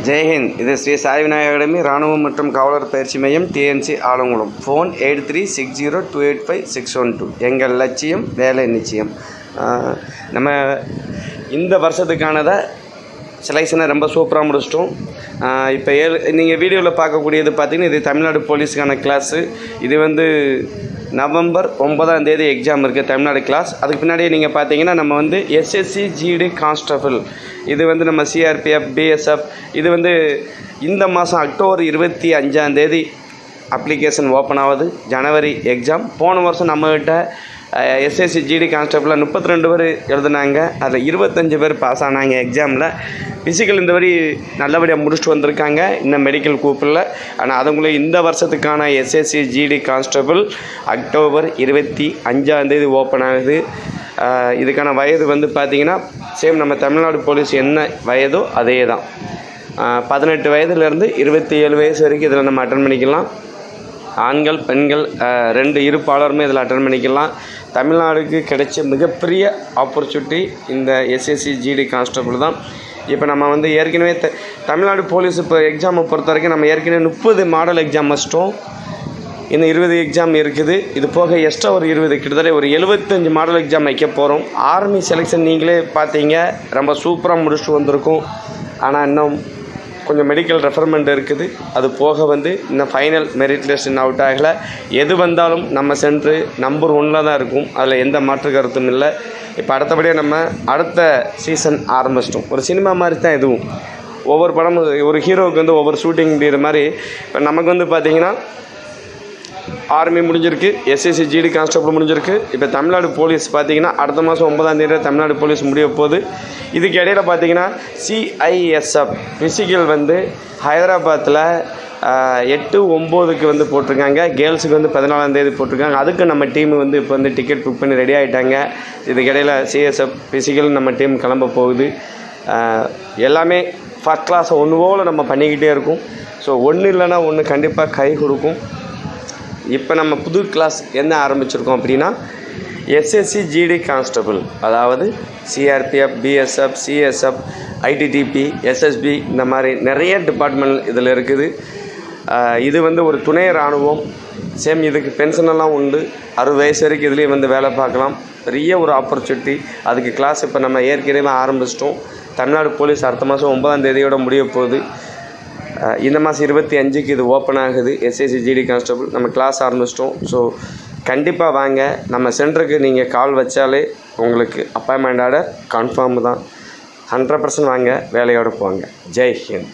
ஜெய்ஹிந்த். இது ஸ்ரீ சாய் விநாயகர் அகாடமி இராணுவம் மற்றும் காவலர் பயிற்சி மையம் டிஎன்சி ஆலங்குளம். ஃபோன் 8360285612. எங்கள் லட்சியம் வேலை நிச்சயம். நம்ம இந்த வருஷத்துக்கானதை செலெக்ஷனை ரொம்ப சூப்பராக முடிச்சிட்டோம். இப்போ நீங்கள் வீடியோவில் பார்க்கக்கூடியது பார்த்திங்கன்னா இது தமிழ்நாடு போலீஸுக்கான கிளாஸு. இது வந்து நவம்பர் 9ஆம் தேதி எக்ஸாம் இருக்குது, தமிழ்நாடு கிளாஸ். அதுக்கு பின்னாடியே நீங்கள் பார்த்தீங்கன்னா நம்ம வந்து எஸ்எஸ்சி ஜிடி கான்ஸ்டபிள், இது வந்து நம்ம சிஆர்பிஎஃப் பிஎஸ்எஃப், இது வந்து இந்த மாதம் அக்டோபர் 25ஆம் தேதி அப்ளிகேஷன் ஓப்பன் ஆகுது. ஜனவரி எக்ஸாம். போன வருஷம் நம்மகிட்ட எஸ்எஸ்சி ஜிடி கான்ஸ்டபிளில் 32 பேர் எழுதுனாங்க. அதில் 25 பேர் பாஸ் ஆனாங்க எக்ஸாமில். ஃபிசிக்கல் இந்த வரி நல்லபடியாக முடிச்சுட்டு வந்திருக்காங்க. இன்னும் மெடிக்கல் கூப்பிடல. ஆனால் அதுக்குள்ளே இந்த வருஷத்துக்கான எஸ்எஸ்சி ஜிடி கான்ஸ்டபிள் அக்டோபர் 25ஆம் தேதி ஓப்பன் ஆகுது. இதுக்கான வயது வந்து பார்த்திங்கன்னா சேம் நம்ம தமிழ்நாடு போலீஸ் என்ன வயதோ அதே தான். 18 வயதுலேருந்து 27 வயசு வரைக்கும் இதில் நம்ம அட்டன் பண்ணிக்கலாம். ஆண்கள் பெண்கள் இருப்பாளருமே இதில் அட்டன் பண்ணிக்கலாம். தமிழ்நாடுக்கு கிடைச்ச மிகப்பெரிய ஆப்பர்ச்சுனிட்டி இந்த எஸ்எஸ்சி ஜிடி கான்ஸ்டபிள் தான். இப்போ நம்ம வந்து ஏற்கனவே தமிழ்நாடு போலீஸ் இப்போ எக்ஸாமை பொறுத்த வரைக்கும் நம்ம ஏற்கனவே 30 மாடல் எக்ஸாம் வச்சிட்டோம். இன்னும் 20 எக்ஸாம் இருக்குது. இது போக எக்ஸ்ட்ரா ஒரு 20, கிட்டத்தட்ட ஒரு 75 மாடல் எக்ஸாம் வைக்க போகிறோம். ஆர்மி செலெக்ஷன் நீங்களே பார்த்தீங்க, ரொம்ப சூப்பராக முடிச்சுட்டு வந்திருக்கும். ஆனால் இன்னும் கொஞ்சம் மெடிக்கல் ரெஃபர்மெண்ட் இருக்குது. அது போக வந்து இன்னும் ஃபைனல் மெரிட் லிஸ்ட் இன்னும் அவுட் ஆகலை. எது வந்தாலும் நம்ம சென்ட்ரு நம்பர் 1 தான் இருக்கும். அதில் எந்த மாற்று கருத்தும் இல்லை. இப்போ அடுத்தபடியாக நம்ம அடுத்த சீசன் ஆரம்பிச்சிட்டோம். ஒரு சினிமா மாதிரி தான் இதுவும். ஒவ்வொரு படமும் ஒரு ஹீரோவுக்கு வந்து ஒவ்வொரு ஷூட்டிங் முடிகிற மாதிரி இப்போ நமக்கு வந்து பார்த்திங்கன்னா ஆர்மி முடிஞ்சிருக்கு, எஸ்எஸ்சி ஜிடி கான்ஸ்டபிள் முடிஞ்சிருக்கு. இப்போ தமிழ்நாடு போலீஸ் பார்த்திங்கன்னா அடுத்த மாதம் 9ஆம் தேதி தமிழ்நாடு போலீஸ் முடிய போகுது. இதுக்கு இடையில் பார்த்திங்கன்னா சிஐஎஸ்எஃப் ஃபிசிக்கல் வந்து ஹைதராபாத்தில் 8-9க்கு வந்து போட்டிருக்காங்க. கேர்ள்ஸுக்கு வந்து 14ஆம் தேதி போட்டிருக்காங்க. அதுக்கு நம்ம டீமு வந்து இப்போ வந்து டிக்கெட் புக் பண்ணி ரெடி ஆகிட்டாங்க. இதுக்கு இடையில் சிஎஸ்எஃப் ஃபிசிக்கல் நம்ம டீம் கிளம்ப போகுது. எல்லாமே ஃபஸ்ட் கிளாஸ் ஒன்று போல் நம்ம பண்ணிக்கிட்டே இருக்கோம். ஸோ ஒன்று இல்லைன்னா ஒன்று கண்டிப்பாக கை கொடுக்கும். இப்போ நம்ம புது கிளாஸ் என்ன ஆரம்பிச்சிருக்கோம் அப்படின்னா எஸ்எஸ்சி ஜிடி கான்ஸ்டபிள், அதாவது CRPF BSF CSF ITDP SSP இந்த மாதிரி நிறைய டிபார்ட்மெண்ட் இதில் இருக்குது. இது வந்து ஒரு துணை இராணுவம். சேம் இதுக்கு பென்ஷனெல்லாம் உண்டு. 60 வயசு வரைக்கும் இதுலேயும் வந்து வேலை பார்க்கலாம். பெரிய ஒரு ஆப்பர்ச்சுனிட்டி. அதுக்கு கிளாஸ் இப்போ நம்ம ஏற்கனவே ஆரம்பிச்சிட்டோம். தமிழ்நாடு போலீஸ் அடுத்த மாதம் 9ஆம் தேதியோட முடிய போகுது. இந்த மாதம் 25க்கு இது ஓப்பன் ஆகுது. எஸ்எஸ்சி ஜிடி கான்ஸ்டபிள் நம்ம கிளாஸ் ஆரம்பிச்சிட்டோம். ஸோ கண்டிப்பாக வாங்க. நம்ம சென்டருக்கு நீங்கள் கால் வச்சாலே உங்களுக்கு அப்பாயின்மெண்ட் ஆர்டர் கன்ஃபார்ம் தான். 100% வாங்க, வேலையோடு போங்க. ஜெய் ஹிந்த்.